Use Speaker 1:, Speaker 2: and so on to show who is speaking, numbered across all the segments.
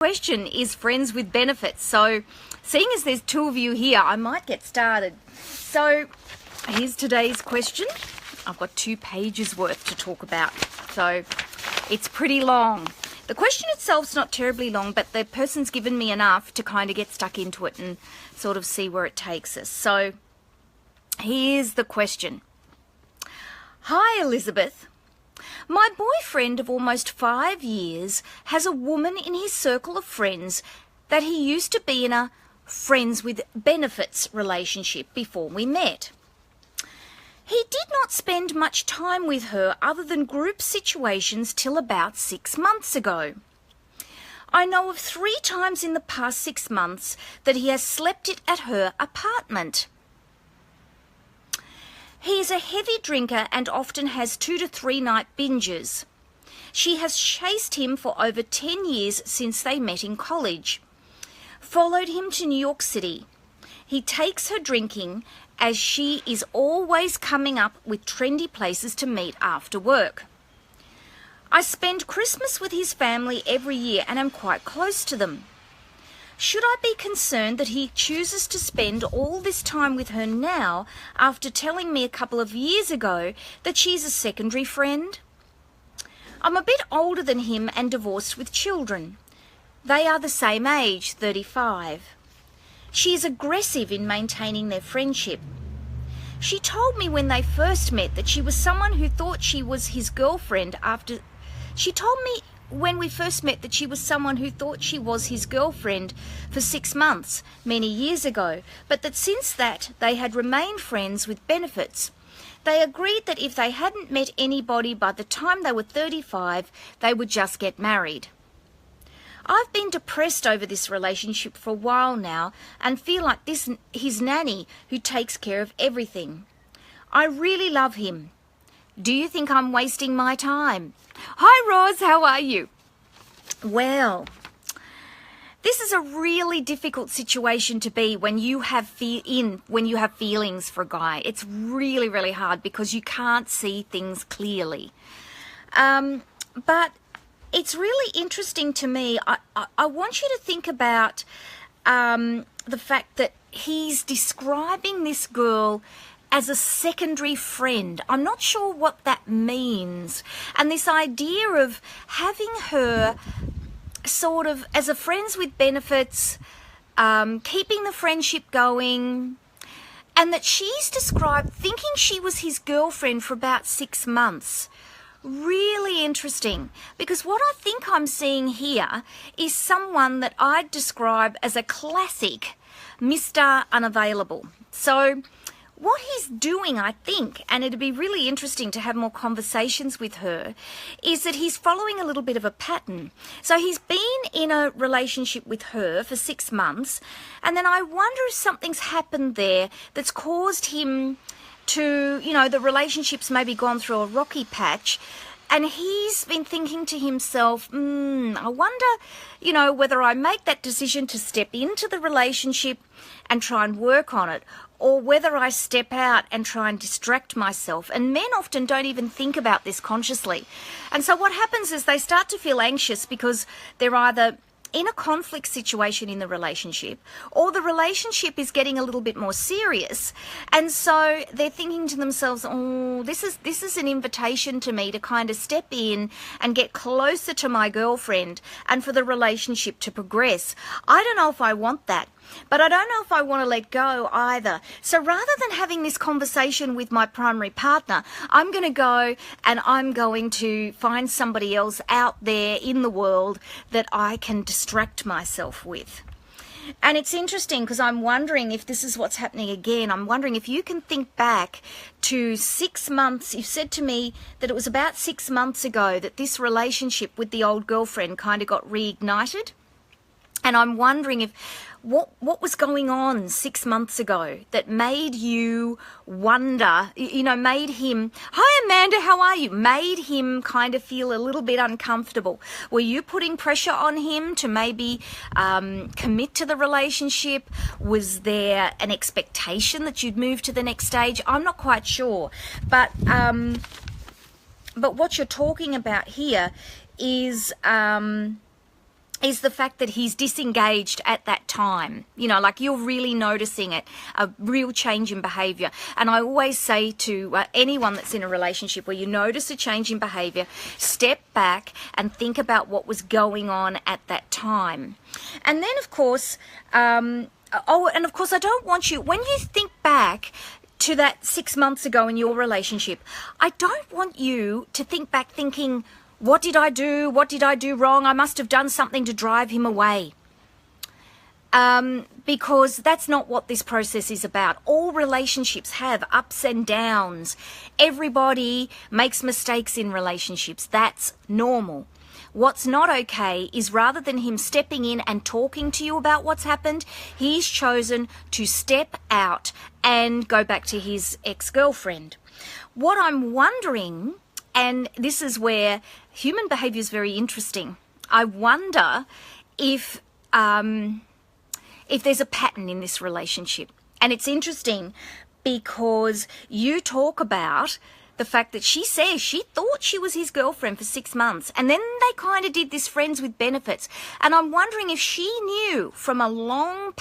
Speaker 1: question is friends with benefits. So seeing as there's two of you here, I might get started. So here's today's question. I've got 2 pages worth to talk about, so it's pretty long. The question itself's not terribly long, but the person's given me enough to kind of get stuck into it and sort of see where it takes us. So here's the question. Hi, Elizabeth. My boyfriend of almost 5 years has a woman in his circle of friends that he used to be in a friends with benefits relationship before we met. He did not spend much time with her other than group situations till about 6 months ago. I know of 3 times in the past 6 months that he has slept at her apartment. He is a heavy drinker and often has 2 to 3 night binges. She has chased him for over 10 years since they met in college. Followed him to New York City. He takes her drinking as she is always coming up with trendy places to meet after work. I spend Christmas with his family every year and am quite close to them. Should I be concerned that he chooses to spend all this time with her now after telling me a couple of years ago that she's a secondary friend? I'm a bit older than him and divorced with children. They are the same age, 35. She is aggressive in maintaining their friendship. She told me when they first met that she was someone who thought she was his girlfriend after... She told me when we first met that she was someone who thought she was his girlfriend for 6 months, many years ago, but that since that they had remained friends with benefits. They agreed that if they hadn't met anybody by the time they were 35, they would just get married. I've been depressed over this relationship for a while now and feel like this his nanny who takes care of everything. I really love him. Do you think I'm wasting my time? Hi, Roz, how are you? Well, this is a really difficult situation to be when you have feelings for a guy. It's really, really hard because you can't see things clearly. But it's really interesting to me. I want you to think about the fact that he's describing this girl as a secondary friend. I'm not sure what that means. And this idea of having her sort of as a friends with benefits, keeping the friendship going, and that she's described thinking she was his girlfriend for about 6 months. Really interesting, because what I think I'm seeing here is someone that I'd describe as a classic Mr. Unavailable. So what he's doing, I think, and it'd be really interesting to have more conversations with her, is that he's following a little bit of a pattern. So he's been in a relationship with her for 6 months, and then I wonder if something's happened there that's caused him to, the relationship's maybe gone through a rocky patch, and he's been thinking to himself, I wonder, whether I make that decision to step into the relationship and try and work on it, or whether I step out and try and distract myself. And men often don't even think about this consciously. And so what happens is they start to feel anxious because they're either in a conflict situation in the relationship, or the relationship is getting a little bit more serious, and so they're thinking to themselves, this is an invitation to me to kind of step in and get closer to my girlfriend and for the relationship to progress. I don't know if I want that, but I don't know if I want to let go either. So rather than having this conversation with my primary partner, I'm going to go and I'm going to find somebody else out there in the world that I can distract myself with. And it's interesting because I'm wondering if this is what's happening again. I'm wondering if you can think back to 6 months. You've said to me that it was about 6 months ago that this relationship with the old girlfriend kind of got reignited. And I'm wondering if what was going on 6 months ago that made you wonder, made him, hi Amanda, how are you? Made him kind of feel a little bit uncomfortable. Were you putting pressure on him to maybe commit to the relationship? Was there an expectation that you'd move to the next stage? I'm not quite sure. But what you're talking about here is is the fact that he's disengaged at that time. You know, like you're really noticing it, a real change in behaviour. And I always say to anyone that's in a relationship where you notice a change in behaviour, step back and think about what was going on at that time. And then, of course, and of course, I don't want you, when you think back to that 6 months ago in your relationship, I don't want you to think back thinking, what did I do? What did I do wrong? I must have done something to drive him away. Because that's not what this process is about. All relationships have ups and downs. Everybody makes mistakes in relationships. That's normal. What's not okay is rather than him stepping in and talking to you about what's happened, he's chosen to step out and go back to his ex-girlfriend. What I'm wondering, and this is where human behaviour is very interesting, I wonder if there's a pattern in this relationship. And it's interesting because you talk about the fact that she says she thought she was his girlfriend for 6 months, and then they kind of did this friends with benefits. And I'm wondering if she knew from a long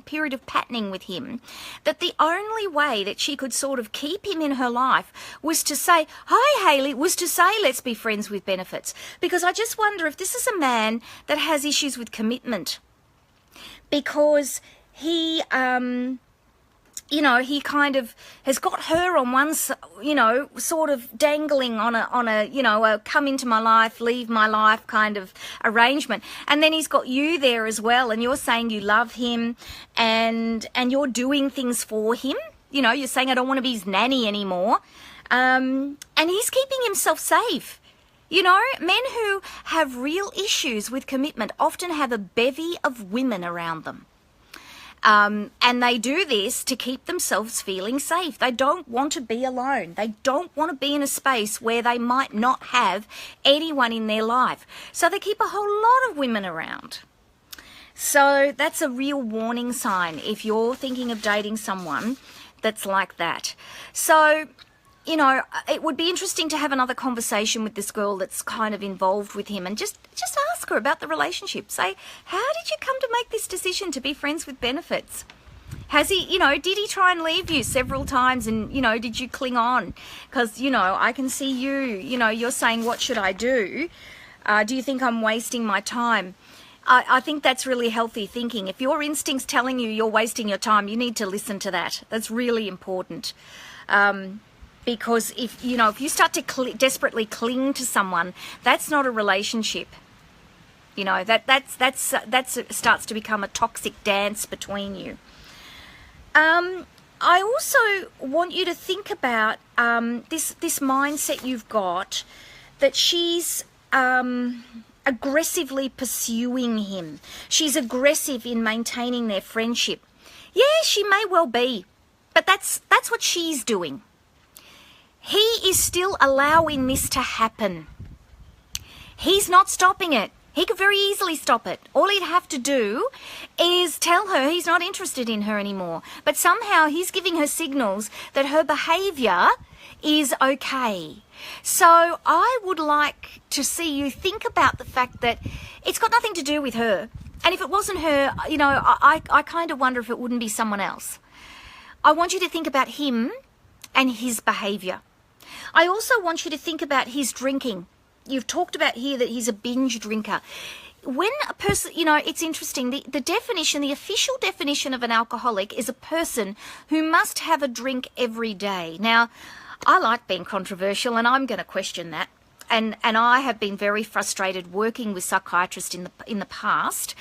Speaker 1: period of patterning with him, that the only way that she could sort of keep him in her life was to say, hi Hayley, was to say, let's be friends with benefits. Because I just wonder if this is a man that has issues with commitment. Because he, he kind of has got her on one, sort of dangling on a come into my life, leave my life kind of arrangement. And then he's got you there as well, and you're saying you love him and you're doing things for him. You know, you're saying, I don't want to be his nanny anymore. And he's keeping himself safe. You know, men who have real issues with commitment often have a bevy of women around them. And they do this to keep themselves feeling safe. They don't want to be alone. They don't want to be in a space where they might not have anyone in their life. So they keep a whole lot of women around. So that's a real warning sign if you're thinking of dating someone that's like that. So, you know, it would be interesting to have another conversation with this girl that's kind of involved with him and just ask her about the relationship. Say, how did you come to make this decision to be friends with benefits? Has he, did he try and leave you several times and, did you cling on? Because, I can see you, you're saying, what should I do? Do you think I'm wasting my time? I think that's really healthy thinking. If your instinct's telling you you're wasting your time, you need to listen to that. That's really important. Because if you start to desperately cling to someone, that's not a relationship. That starts to become a toxic dance between you. I also want you to think about this mindset you've got that she's aggressively pursuing him. She's aggressive in maintaining their friendship. Yeah, she may well be, but that's what she's doing. He is still allowing this to happen. He's not stopping it. He could very easily stop it. All he'd have to do is tell her he's not interested in her anymore. But somehow he's giving her signals that her behaviour is okay. So I would like to see you think about the fact that it's got nothing to do with her. And if it wasn't her, I kind of wonder if it wouldn't be someone else. I want you to think about him and his behaviour. I also want you to think about his drinking. You've talked about here that he's a binge drinker. When a person, it's interesting, the definition, the official definition of an alcoholic is a person who must have a drink every day. Now, I like being controversial and I'm going to question that. And I have been very frustrated working with psychiatrists in the past,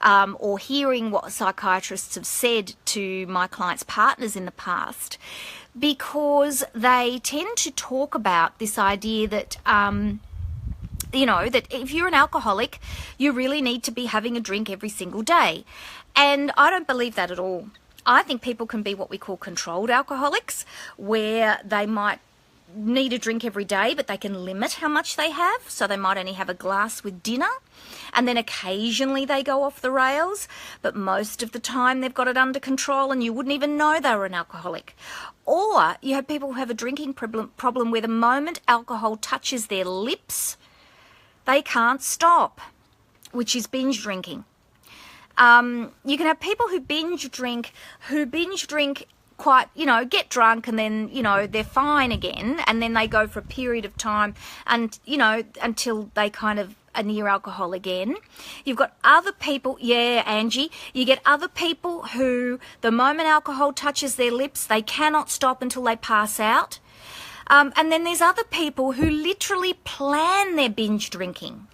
Speaker 1: or hearing what psychiatrists have said to my clients' partners in the past, because they tend to talk about this idea that that if you're an alcoholic, you really need to be having a drink every single day. And I don't believe that at all. I think people can be what we call controlled alcoholics, where they might need a drink every day, but they can limit how much they have. So they might only have a glass with dinner, and then occasionally they go off the rails. But most of the time they've got it under control and you wouldn't even know they were an alcoholic. Or you have people who have a drinking problem where the moment alcohol touches their lips, they can't stop. which is binge drinking. You can have people who binge drink quite, get drunk and then, they're fine again, and then they go for a period of time and, until they kind of are near alcohol again. You've got other people, Angie, you get other people who the moment alcohol touches their lips, they cannot stop until they pass out. And then there's other people who literally plan their binge drinking.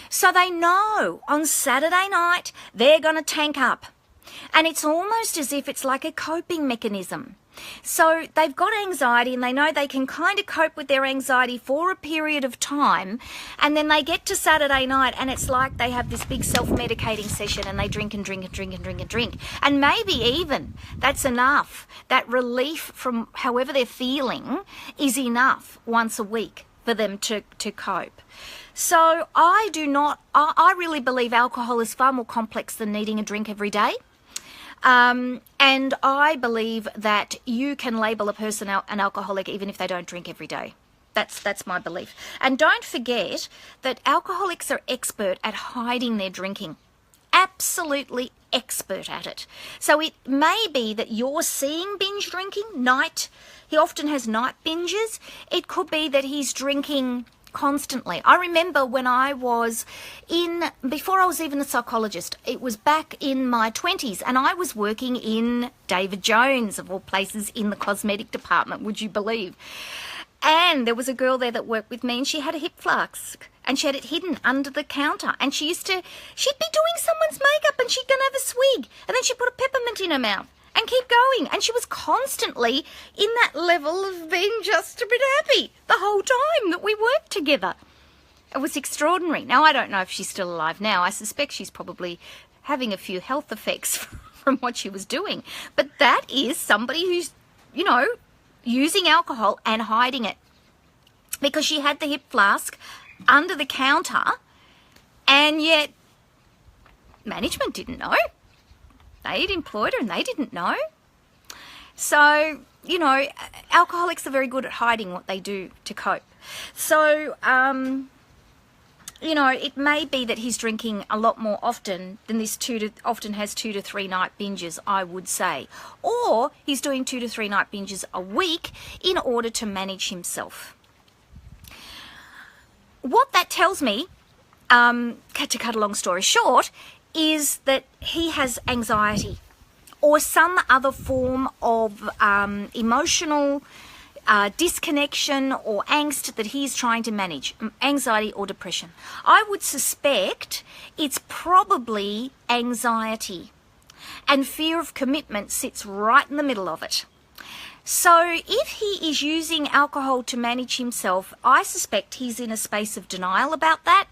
Speaker 1: So they know on Saturday night they're going to tank up. And it's almost as if it's like a coping mechanism. So they've got anxiety and they know they can kind of cope with their anxiety for a period of time. And then they get to Saturday night and it's like they have this big self-medicating session and they drink and drink and drink and drink and drink. And maybe even that's enough. That relief from however they're feeling is enough once a week for them to cope. So I really believe alcohol is far more complex than needing a drink every day. And I believe that you can label a person an alcoholic even if they don't drink every day. That's my belief. And don't forget that alcoholics are expert at hiding their drinking. Absolutely expert at it. So it may be that you're seeing binge drinking night. He often has night binges. It could be that he's drinking constantly. I remember when before I was even a psychologist, it was back in my 20s, and I was working in David Jones, of all places, in the cosmetic department, would you believe? And there was a girl there that worked with me, and she had a hip flask, and she had it hidden under the counter, and she'd be doing someone's makeup, and she'd go and have a swig, and then she'd put a peppermint in her mouth and keep going. And she was constantly in that level of being just a bit happy the whole time that we worked together. It was extraordinary. Now, I don't know if she's still alive now. I suspect she's probably having a few health effects from what she was doing. But that is somebody who's, using alcohol and hiding it. Because she had the hip flask under the counter, and yet management didn't know. They'd employed her and they didn't know. So, alcoholics are very good at hiding what they do to cope. So, it may be that he's drinking a lot more often than this often has 2 to 3 night binges, I would say. Or he's doing 2 to 3 night binges a week in order to manage himself. What that tells me, to cut a long story short, is that he has anxiety or some other form of emotional disconnection or angst that he's trying to manage, anxiety or depression. I would suspect it's probably anxiety, and fear of commitment sits right in the middle of it. So if he is using alcohol to manage himself, I suspect he's in a space of denial about that.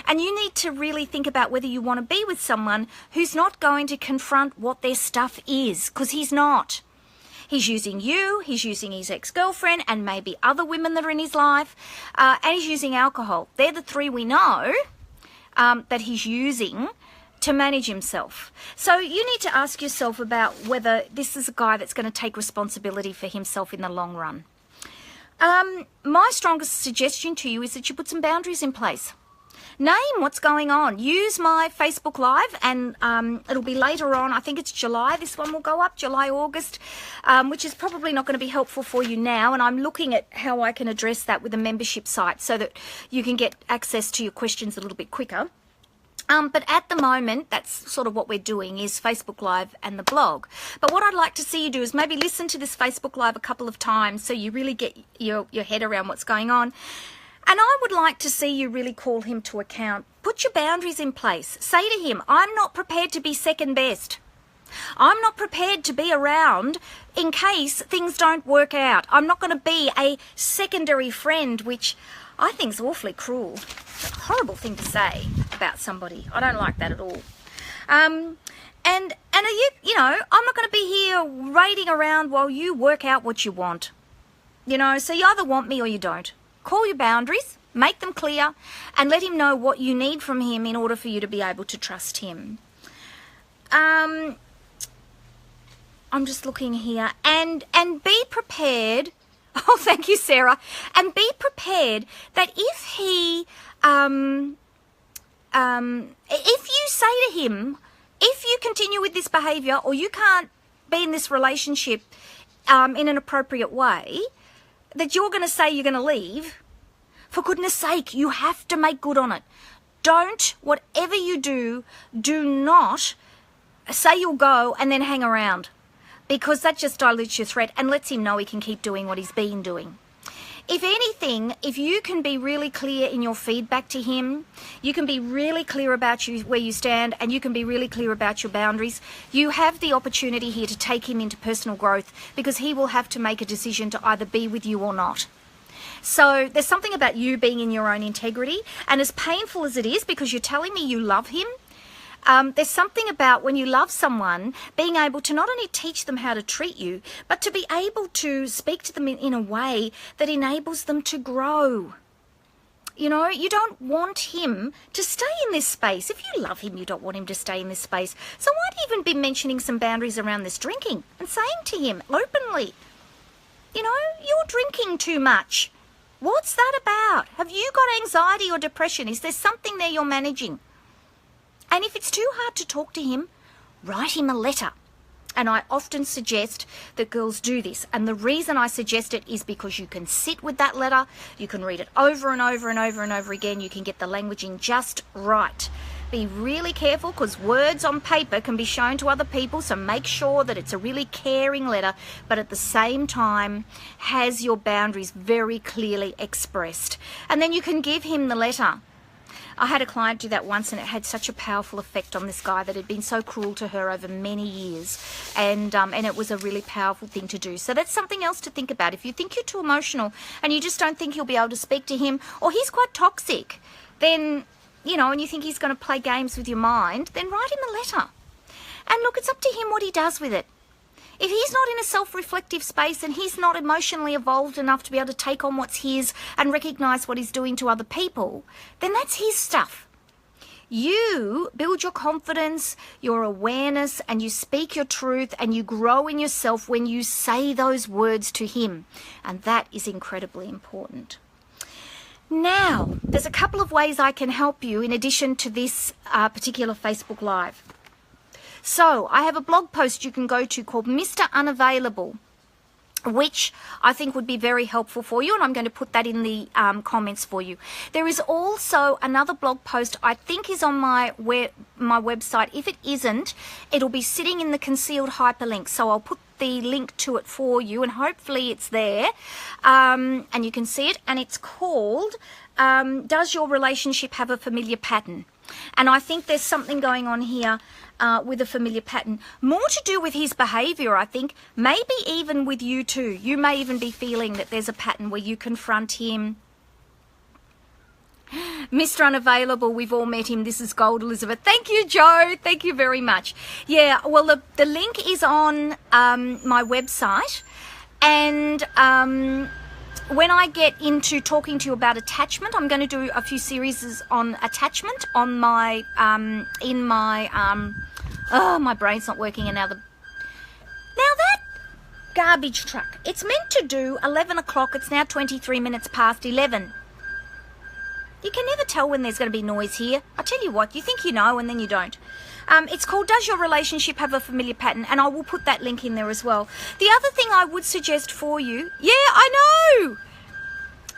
Speaker 1: And you need to really think about whether you want to be with someone who's not going to confront what their stuff is, because he's not. He's using you, he's using his ex-girlfriend, and maybe other women that are in his life, and he's using alcohol. They're the 3 we know that he's using to manage himself. So you need to ask yourself about whether this is a guy that's going to take responsibility for himself in the long run. My strongest suggestion to you is that you put some boundaries in place. Name what's going on. Use my Facebook Live, and it'll be later on. I think it's July. This one will go up, July, August, which is probably not going to be helpful for you now. And I'm looking at how I can address that with a membership site so that you can get access to your questions a little bit quicker. But at the moment, that's sort of what we're doing, is Facebook Live and the blog. But what I'd like to see you do is maybe listen to this Facebook Live a couple of times so you really get your head around what's going on. And I would like to see you really call him to account. Put your boundaries in place. Say to him, I'm not prepared to be second best. I'm not prepared to be around in case things don't work out. I'm not going to be a secondary friend, which I think is awfully cruel. It's a horrible thing to say about somebody. I don't like that at all. And I'm not going to be here raiding around while you work out what you want. So you either want me or you don't. Call your boundaries, make them clear, and let him know what you need from him in order for you to be able to trust him. I'm just looking here. And be prepared. Oh, thank you, Sarah. And be prepared that if he if you say to him, if you continue with this behaviour or you can't be in this relationship in an appropriate way, that you're going to say you're going to leave, for goodness sake, you have to make good on it. Don't, whatever you do, do not say you'll go and then hang around, because that just dilutes your threat and lets him know he can keep doing what he's been doing. If anything, if you can be really clear in your feedback to him, you can be really clear about where you stand, and you can be really clear about your boundaries, you have the opportunity here to take him into personal growth, because he will have to make a decision to either be with you or not. So there's something about you being in your own integrity, and as painful as it is, because you're telling me you love him, there's something about when you love someone, being able to not only teach them how to treat you, but to be able to speak to them in a way that enables them to grow. You know, you don't want him to stay in this space. If you love him, you don't want him to stay in this space. So I'd even be mentioning some boundaries around this drinking and saying to him openly, you know, you're drinking too much. What's that about? Have you got anxiety or depression? Is there something there you're managing? And if it's too hard to talk to him, write him a letter. And I often suggest that girls do this. And the reason I suggest it is because you can sit with that letter, you can read it over and over and over and over again, you can get the languaging just right. Be really careful, because words on paper can be shown to other people, so make sure that it's a really caring letter, but at the same time has your boundaries very clearly expressed. And then you can give him the letter. I had a client do that once, and it had such a powerful effect on this guy that had been so cruel to her over many years, and it was a really powerful thing to do. So that's something else to think about. If you think you're too emotional and you just don't think you'll be able to speak to him, or he's quite toxic, then, you know, and you think he's going to play games with your mind, then write him a letter. And look, it's up to him what he does with it. If he's not in a self-reflective space and he's not emotionally evolved enough to be able to take on what's his and recognise what he's doing to other people, then that's his stuff. You build your confidence, your awareness, and you speak your truth, and you grow in yourself when you say those words to him. And that is incredibly important. Now, there's a couple of ways I can help you in addition to this particular Facebook Live. So I have a blog post you can go to called Mr. Unavailable, which I think would be very helpful for you, and I'm going to put that in the comments for you. There is also another blog post I think is on my website. If it isn't, it'll be sitting in the concealed hyperlink, so I'll put the link to it for you, and hopefully it's there, and you can see it, and it's called Does Your Relationship Have a Familiar Pattern? And I think there's something going on here with a familiar pattern. More to do with his behaviour, I think. Maybe even with you too. You may even be feeling that there's a pattern where you confront him. Mr. Unavailable, we've all met him. This is Gold, Elizabeth. Thank you, Joe. Thank you very much. Yeah, well, the link is on my website. And when I get into talking to you about attachment, I'm going to do a few series on attachment on my, my brain's not working another. Now that garbage truck, it's meant to do 11 o'clock. It's now 23 minutes past 11. You can never tell when there's going to be noise here. I tell you what, you think you know and then you don't. It's called Does Your Relationship Have a Familiar Pattern? And I will put that link in there as well. The other thing I would suggest for you, yeah, I know.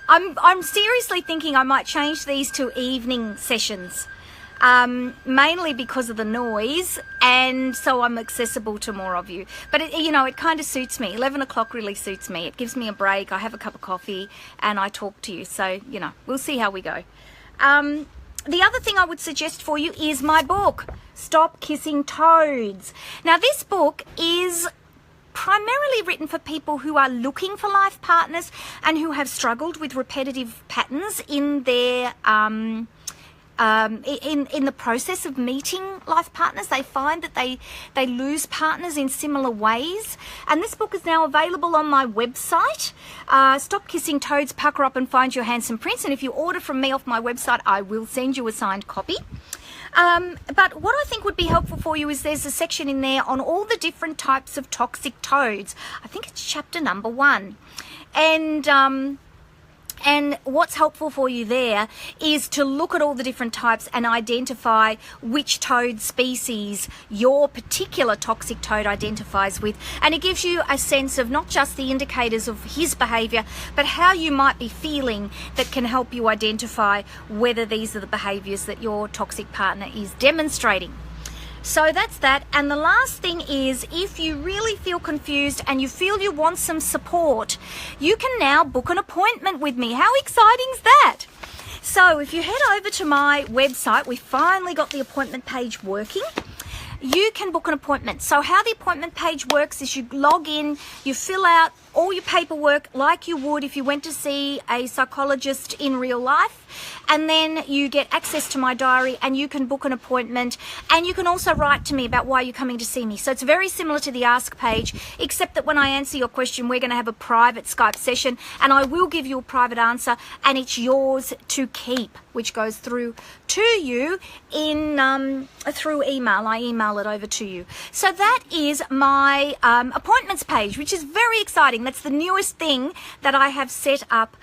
Speaker 1: I'm seriously thinking I might change these to evening sessions, mainly because of the noise, and so I'm accessible to more of you. But, it kind of suits me. 11 o'clock really suits me. It gives me a break. I have a cup of coffee and I talk to you. So, we'll see how we go. The other thing I would suggest for you is my book, Stop Kissing Toads. Now, this book is primarily written for people who are looking for life partners and who have struggled with repetitive patterns in their in the process of meeting life partners. They find that they lose partners in similar ways. And this book is now available on my website. Stop Kissing Toads, Pucker Up and Find Your Handsome Prince. And if you order from me off my website, I will send you a signed copy. But what I think would be helpful for you is there's a section in there on all the different types of toxic toads. I think it's chapter number 1. And And what's helpful for you there is to look at all the different types and identify which toad species your particular toxic toad identifies with. And it gives you a sense of not just the indicators of his behavior, but how you might be feeling that can help you identify whether these are the behaviors that your toxic partner is demonstrating. So that's that. And the last thing is, if you really feel confused and you feel you want some support, you can now book an appointment with me. How exciting is that? So if you head over to my website, we finally got the appointment page working. You can book an appointment. So how the appointment page works is you log in, you fill out all your paperwork like you would if you went to see a psychologist in real life, and then you get access to my diary and you can book an appointment, and you can also write to me about why you're coming to see me. So it's very similar to the Ask page, except that when I answer your question, we're going to have a private Skype session, and I will give you a private answer, and it's yours to keep, which goes through to you in through email. I email it over to you. So that is my appointments page, which is very exciting. That's the newest thing that I have set up